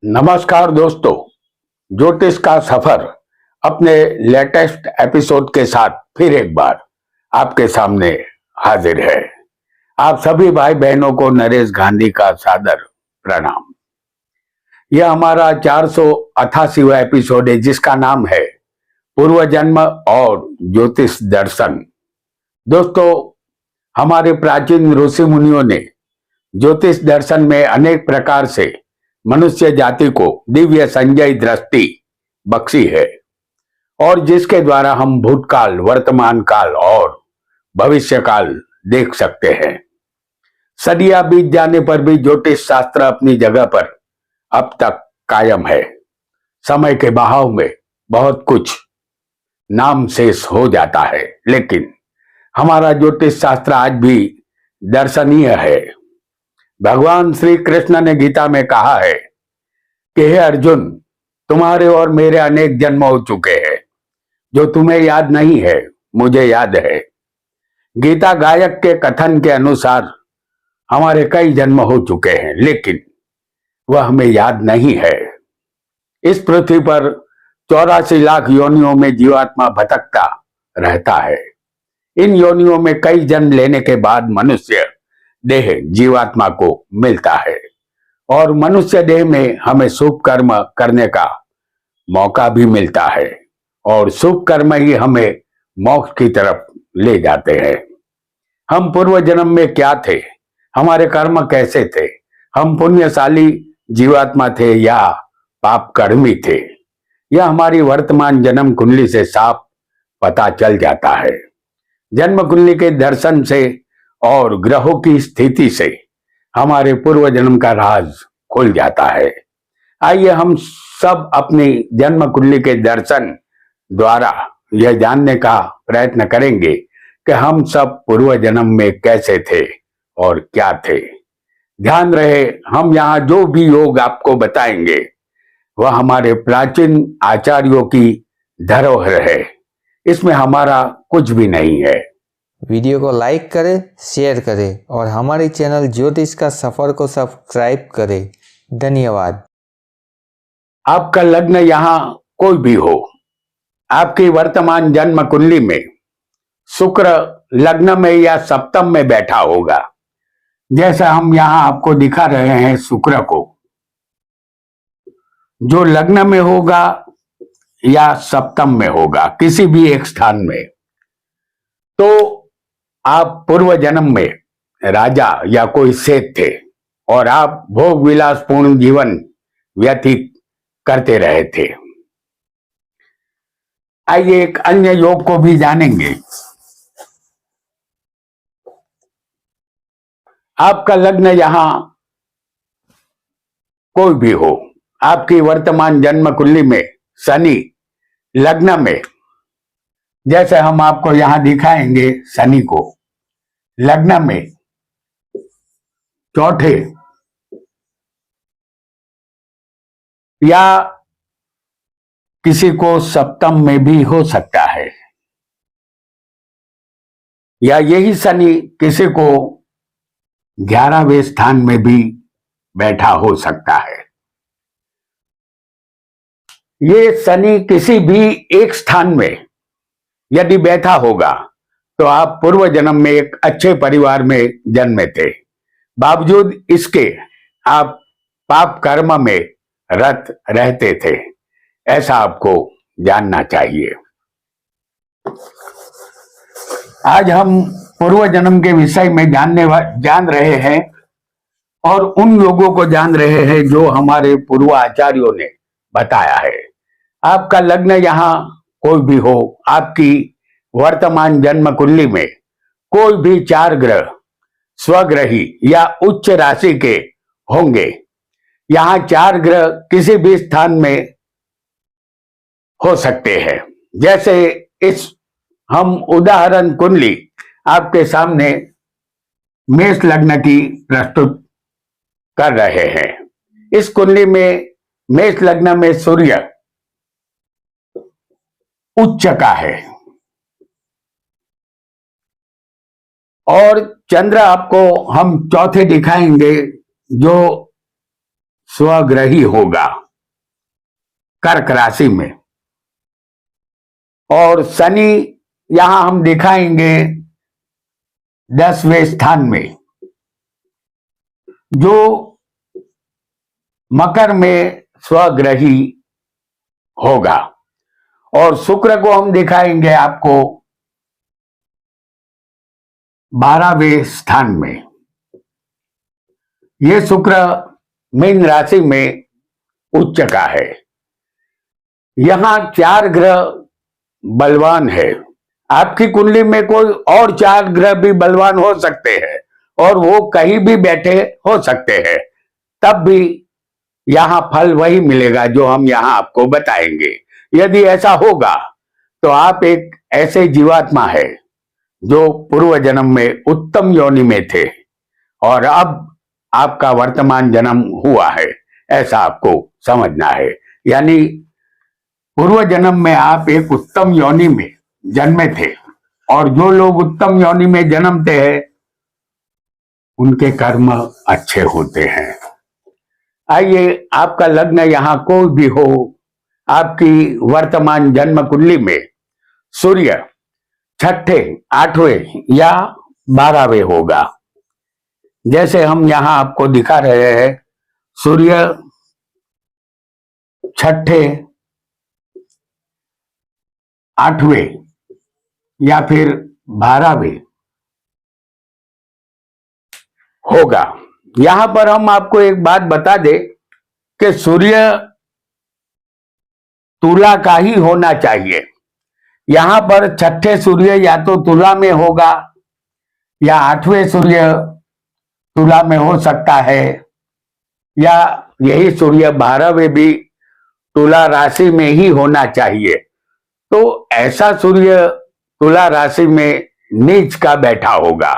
नमस्कार दोस्तों, ज्योतिष का सफर अपने लेटेस्ट एपिसोड के साथ फिर एक बार आपके सामने हाजिर है। आप सभी भाई बहनों को नरेश गांधी का सादर प्रणाम। यह हमारा 488वां एपिसोड है जिसका नाम है पूर्व जन्म और ज्योतिष दर्शन। दोस्तों, हमारे प्राचीन ऋषि मुनियों ने ज्योतिष दर्शन में अनेक प्रकार से मनुष्य जाति को दिव्य संजय दृष्टि बख्शी है और जिसके द्वारा हम भूतकाल, वर्तमान काल और भविष्य काल देख सकते हैं। सदियां बीत जाने पर भी ज्योतिष शास्त्र अपनी जगह पर अब तक कायम है। समय के बहाव में बहुत कुछ नाम शेष हो जाता है, लेकिन हमारा ज्योतिष शास्त्र आज भी दर्शनीय है। भगवान श्री कृष्ण ने गीता में कहा है कि हे अर्जुन, तुम्हारे और मेरे अनेक जन्म हो चुके हैं। जो तुम्हें याद नहीं है, मुझे याद है। गीता गायक के कथन के अनुसार हमारे कई जन्म हो चुके हैं, लेकिन वह हमें याद नहीं है। इस पृथ्वी पर 84 लाख योनियों में जीवात्मा भटकता रहता है। इन योनियों में कई जन्म लेने के बाद मनुष्य देह जीवात्मा को मिलता है और मनुष्य देह में हमें शुभ कर्म करने का मौका भी मिलता है और शुभ कर्म ही हमें मोक्ष की तरफ ले जाते हैं। हम पूर्व जन्म में क्या थे, हमारे कर्म कैसे थे, हम पुण्यशाली जीवात्मा थे या पाप कर्मी थे, यह हमारी वर्तमान जन्म कुंडली से साफ पता चल जाता है। जन्म कुंडली के दर्शन से और ग्रहों की स्थिति से हमारे पूर्व जन्म का राज खुल जाता है। आइए हम सब अपनी जन्म कुंडली के दर्शन द्वारा यह जानने का प्रयत्न करेंगे कि हम सब पूर्व जन्म में कैसे थे और क्या थे। ध्यान रहे, हम यहाँ जो भी योग आपको बताएंगे वह हमारे प्राचीन आचार्यों की धरोहर है। इसमें हमारा कुछ भी नहीं है। वीडियो को लाइक करें, शेयर करें और हमारे चैनल ज्योतिष का सफर को सब्सक्राइब करें। धन्यवाद। आपका लग्न यहाँ कोई भी हो, आपकी वर्तमान जन्म कुंडली में शुक्र लग्न में या सप्तम में बैठा होगा। जैसा हम यहाँ आपको दिखा रहे हैं, शुक्र को जो लग्न में होगा या सप्तम में होगा, किसी भी एक स्थान में, तो आप पूर्व जन्म में राजा या कोई सेठ थे और आप भोग विलासपूर्ण जीवन व्यतीत करते रहे थे। आइए एक अन्य योग को भी जानेंगे। आपका लग्न यहां कोई भी हो, आपकी वर्तमान जन्म कुंडली में शनि लग्न में, जैसे हम आपको यहां दिखाएंगे, शनि को लग्न में चौथे या किसी को सप्तम में भी हो सकता है, या यही शनि किसी को 11वें स्थान में भी बैठा हो सकता है। ये शनि किसी भी एक स्थान में यदि बैठा होगा तो आप पूर्व जन्म में एक अच्छे परिवार में जन्मे थे, बावजूद इसके आप पाप कर्म में रत रहते थे। ऐसा आपको जानना चाहिए। आज हम पूर्व जन्म के विषय में जान रहे हैं और उन लोगों को जान रहे हैं जो हमारे पूर्व आचार्यों ने बताया है। आपका लग्न यहाँ कोई भी हो, आपकी वर्तमान जन्म कुंडली में कोई भी 4 ग्रह स्वग्रही या उच्च राशि के होंगे। यहाँ 4 ग्रह किसी भी स्थान में हो सकते हैं। जैसे इस हम उदाहरण कुंडली आपके सामने मेष लग्न की प्रस्तुत कर रहे हैं। इस कुंडली में मेष लग्न में सूर्य उच्च का है और चंद्र आपको हम चौथे दिखाएंगे जो स्वग्रही होगा कर्क राशि में। और शनि यहां हम दिखाएंगे 10वें स्थान में, जो मकर में स्वग्रही होगा। और शुक्र को हम दिखाएंगे आपको 12वें स्थान में। ये शुक्र मीन राशि में उच्च का है। यहां 4 ग्रह बलवान है। आपकी कुंडली में कोई और 4 ग्रह भी बलवान हो सकते हैं और वो कहीं भी बैठे हो सकते हैं, तब भी यहां फल वही मिलेगा जो हम यहां आपको बताएंगे। यदि ऐसा होगा तो आप एक ऐसे जीवात्मा है जो पूर्व जन्म में उत्तम योनि में थे और अब आपका वर्तमान जन्म हुआ है, ऐसा आपको समझना है। यानी पूर्व जन्म में आप एक उत्तम योनि में जन्मे थे और जो लोग उत्तम योनि में जन्मते हैं उनके कर्म अच्छे होते हैं। आइए, आपका लग्न यहां कोई भी हो, आपकी वर्तमान जन्म कुंडली में सूर्य 6ठे, 8वें या 12वें होगा। जैसे हम यहां आपको दिखा रहे हैं, सूर्य 6ठे, 8वें या फिर 12वें होगा। यहां पर हम आपको एक बात बता दें कि सूर्य तुला का ही होना चाहिए। यहां पर 6ठे सूर्य या तो तुला में होगा या 8वें सूर्य तुला में हो सकता है, या यही सूर्य 12वें भी तुला राशि में ही होना चाहिए। तो ऐसा सूर्य तुला राशि में नीच का बैठा होगा।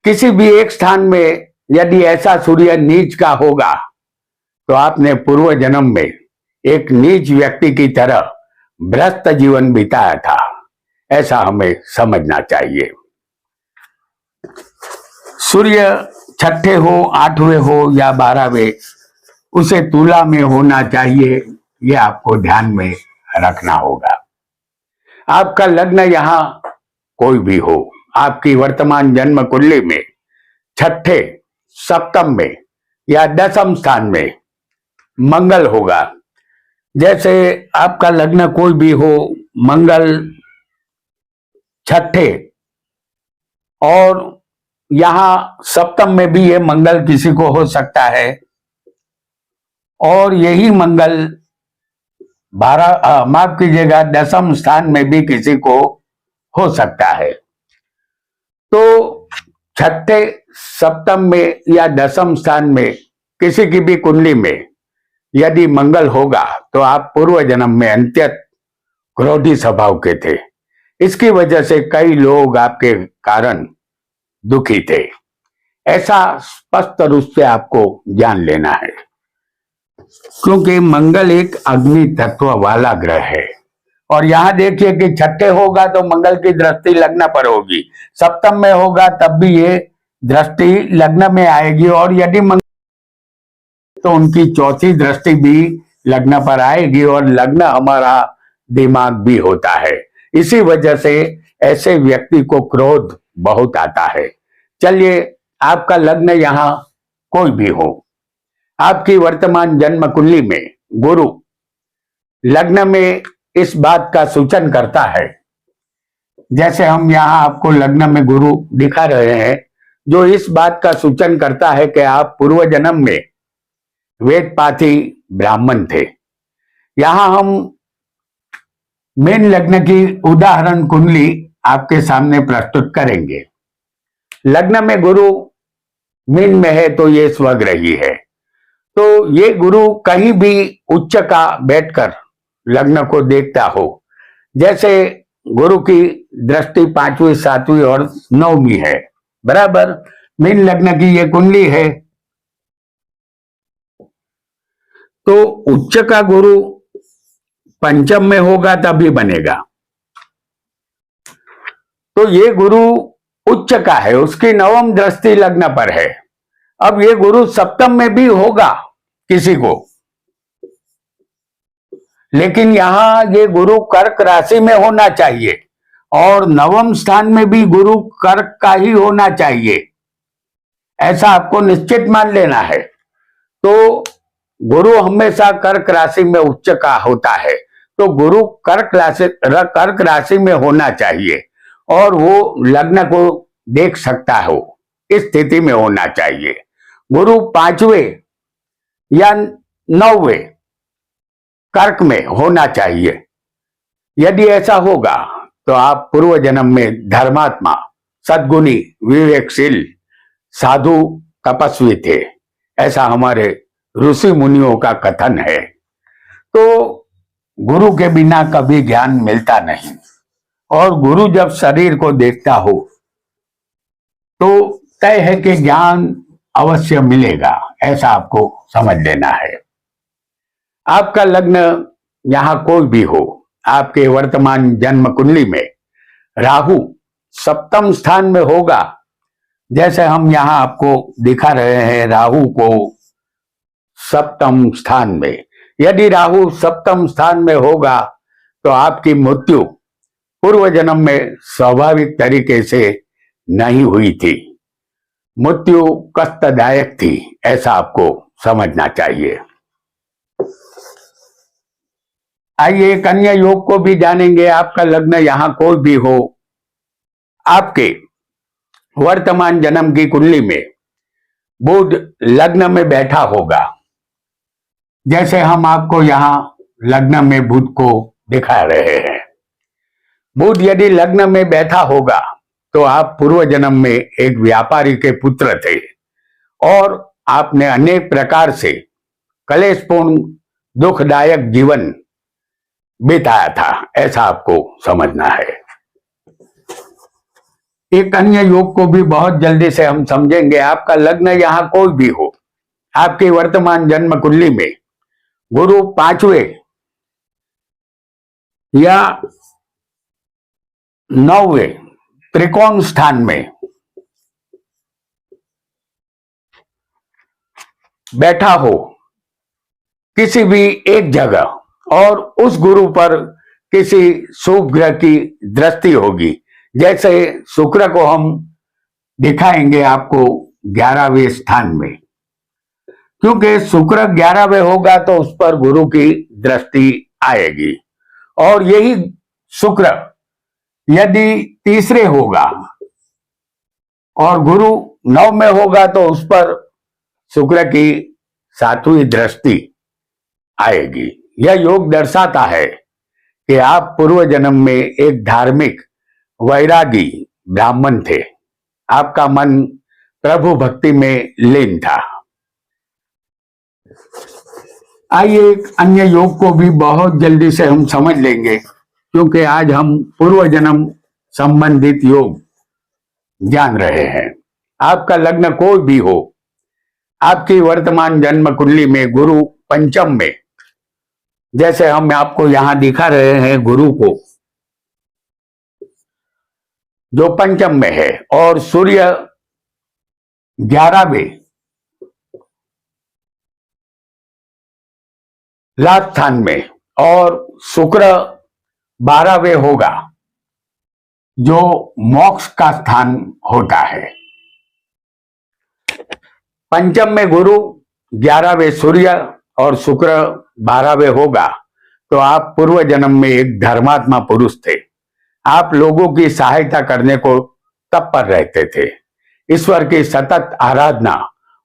किसी भी एक स्थान में यदि ऐसा सूर्य नीच का होगा तो आपने पूर्व जन्म में एक नीच व्यक्ति की तरह भ्रष्ट जीवन बिताया था, ऐसा हमें समझना चाहिए। सूर्य 6ठे हो, 8वें हो या 12वें, उसे तुला में होना चाहिए, ये आपको ध्यान में रखना होगा। आपका लग्न यहां कोई भी हो, आपकी वर्तमान जन्म कुंडली में 6ठे, 7म में या 10म स्थान में मंगल होगा। जैसे आपका लग्न कोई भी हो, मंगल 6ठे और यहां 7म में भी ये मंगल किसी को हो सकता है, और यही मंगल माफ कीजिएगा 10म स्थान में भी किसी को हो सकता है। तो 6ठे, 7म में या 10म स्थान में किसी की भी कुंडली में यदि मंगल होगा तो आप पूर्व जन्म में अत्यंत क्रोधी स्वभाव के थे। इसकी वजह से कई लोग आपके कारण दुखी थे। ऐसा स्पष्ट रूप से आपको जान लेना है, क्योंकि मंगल एक अग्नि तत्व वाला ग्रह है। और यहां देखिए कि 6ठे होगा तो मंगल की दृष्टि लग्न पर होगी, 7म में होगा तब भी ये दृष्टि लग्न में आएगी, और यदि मंगल तो उनकी चौथी दृष्टि भी लग्न पर आएगी, और लग्न हमारा दिमाग भी होता है। इसी वजह से ऐसे व्यक्ति को क्रोध बहुत आता है। चलिए, आपका लग्न यहां कोई भी हो, आपकी वर्तमान जन्म कुंडली में गुरु लग्न में इस बात का सूचन करता है। जैसे हम यहां आपको लग्न में गुरु दिखा रहे हैं, जो इस बात का सूचन करता है कि आप पूर्व जन्म में वेदपाती ब्राह्मण थे। यहां हम मीन लग्न की उदाहरण कुंडली आपके सामने प्रस्तुत करेंगे। लग्न में गुरु मीन में है तो ये स्वग्रही है। तो ये गुरु कहीं भी उच्च का बैठकर लग्न को देखता हो। जैसे गुरु की दृष्टि 5वीं, 7वीं और 9वीं है, बराबर मीन लग्न की ये कुंडली है। तो उच्च का गुरु 5म में होगा तभी बनेगा। तो ये गुरु उच्च का है, उसकी 9म दृष्टि लग्न पर है। अब ये गुरु 7म में भी होगा किसी को, लेकिन यहां ये गुरु कर्क राशि में होना चाहिए और नवम स्थान में भी गुरु कर्क का ही होना चाहिए, ऐसा आपको निश्चित मान लेना है। तो गुरु हमेशा कर्क राशि में उच्च का होता है, तो गुरु कर्क राशि में होना चाहिए और वो लग्न को देख सकता हो, इस स्थिति में होना चाहिए। गुरु 5वें या 9वें कर्क में होना चाहिए। यदि ऐसा होगा तो आप पूर्व जन्म में धर्मात्मा, सद्गुणी, विवेकशील, साधु, तपस्वी थे, ऐसा हमारे ऋषि मुनियों का कथन है। तो गुरु के बिना कभी ज्ञान मिलता नहीं, और गुरु जब शरीर को देखता हो तो तय है कि ज्ञान अवश्य मिलेगा, ऐसा आपको समझ लेना है। आपका लग्न यहां कोई भी हो, आपके वर्तमान जन्म कुंडली में राहु सप्तम स्थान में होगा, जैसे हम यहां आपको दिखा रहे हैं राहु को सप्तम स्थान में। यदि राहु सप्तम स्थान में होगा तो आपकी मृत्यु पूर्व जन्म में स्वाभाविक तरीके से नहीं हुई थी, मृत्यु कष्टदायक थी, ऐसा आपको समझना चाहिए। आइए एक अन्य योग को भी जानेंगे। आपका लग्न यहां कोई भी हो, आपके वर्तमान जन्म की कुंडली में बुध लग्न में बैठा होगा, जैसे हम आपको यहां लग्न में बुध को दिखा रहे हैं। बुध यदि लग्न में बैठा होगा तो आप पूर्व जन्म में एक व्यापारी के पुत्र थे और आपने अनेक प्रकार से कलेशपूर्ण दुखदायक जीवन बिताया था, ऐसा आपको समझना है। एक अन्य योग को भी बहुत जल्दी से हम समझेंगे। आपका लग्न यहां कोई भी हो, आपकी वर्तमान जन्म कुंडली में गुरु 5वें या 9वें त्रिकोण स्थान में बैठा हो किसी भी एक जगह, और उस गुरु पर किसी शुभ ग्रह की दृष्टि होगी, जैसे शुक्र को हम दिखाएंगे आपको 11वें स्थान में, क्योंकि शुक्र 11वें होगा तो उस पर गुरु की दृष्टि आएगी। और यही शुक्र यदि तीसरे होगा और गुरु 9 में होगा तो उस पर शुक्र की 7वीं दृष्टि आएगी। यह योग दर्शाता है कि आप पूर्व जन्म में एक धार्मिक वैरागी ब्राह्मण थे, आपका मन प्रभु भक्ति में लीन था। आइए एक अन्य योग को भी बहुत जल्दी से हम समझ लेंगे, क्योंकि आज हम पूर्व जन्म संबंधित योग जान रहे हैं। आपका लग्न कोई भी हो, आपकी वर्तमान जन्म कुंडली में गुरु पंचम में, जैसे हम आपको यहां दिखा रहे हैं गुरु को जो पंचम में है, और सूर्य 11वें लाभ स्थान में और शुक्र 12वें होगा, जो मोक्ष का स्थान होता है। पंचम में गुरु, 11वें सूर्य और शुक्र 12वें होगा, तो आप पूर्व जन्म में एक धर्मात्मा पुरुष थे। आप लोगों की सहायता करने को तत्पर रहते थे। ईश्वर की सतत आराधना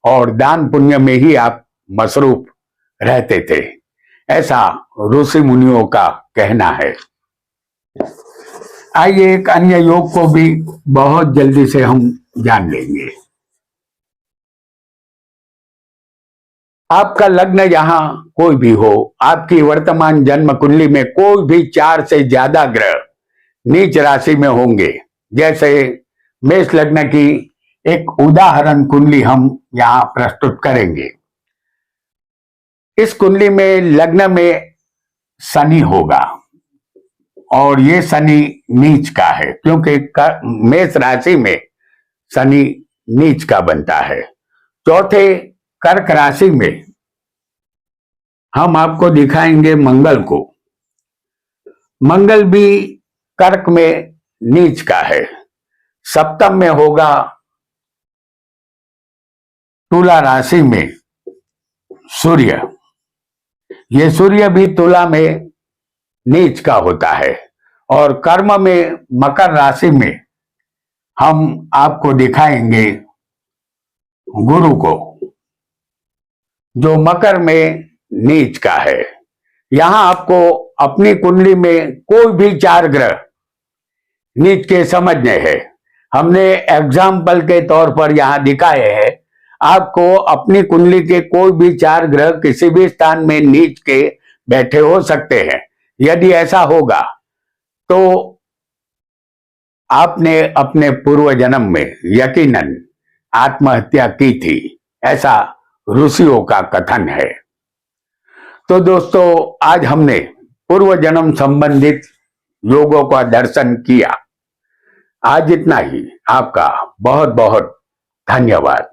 और दान पुण्य में ही आप मसरूफ रहते थे, ऐसा ऋषि मुनियों का कहना है। आइए एक अन्य योग को भी बहुत जल्दी से हम जान लेंगे। आपका लग्न यहां कोई भी हो, आपकी वर्तमान जन्म कुंडली में कोई भी 4 से ज्यादा ग्रह नीच राशि में होंगे, जैसे मेष लग्न की एक उदाहरण कुंडली हम यहां प्रस्तुत करेंगे। इस कुंडली में लग्न में शनि होगा, और ये शनि नीच का है, क्योंकि मेष राशि में शनि नीच का बनता है। चौथे कर्क राशि में हम आपको दिखाएंगे मंगल को। मंगल भी कर्क में नीच का है, सप्तम में होगा तुला राशि में सूर्य। ये सूर्य भी तुला में नीच का होता है। और कर्म में मकर राशि में हम आपको दिखाएंगे गुरु को, जो मकर में नीच का है। यहां आपको अपनी कुंडली में कोई भी 4 ग्रह नीच के समझने हैं। हमने एग्जाम्पल के तौर पर यहां दिखाए हैं। आपको अपनी कुंडली के कोई भी 4 ग्रह किसी भी स्थान में नीच के बैठे हो सकते हैं। यदि ऐसा होगा तो आपने अपने पूर्व जन्म में यकीनन आत्महत्या की थी, ऐसा ऋषियों का कथन है। तो दोस्तों, आज हमने पूर्व जन्म संबंधित योगों का दर्शन किया। आज इतना ही। आपका बहुत बहुत धन्यवाद।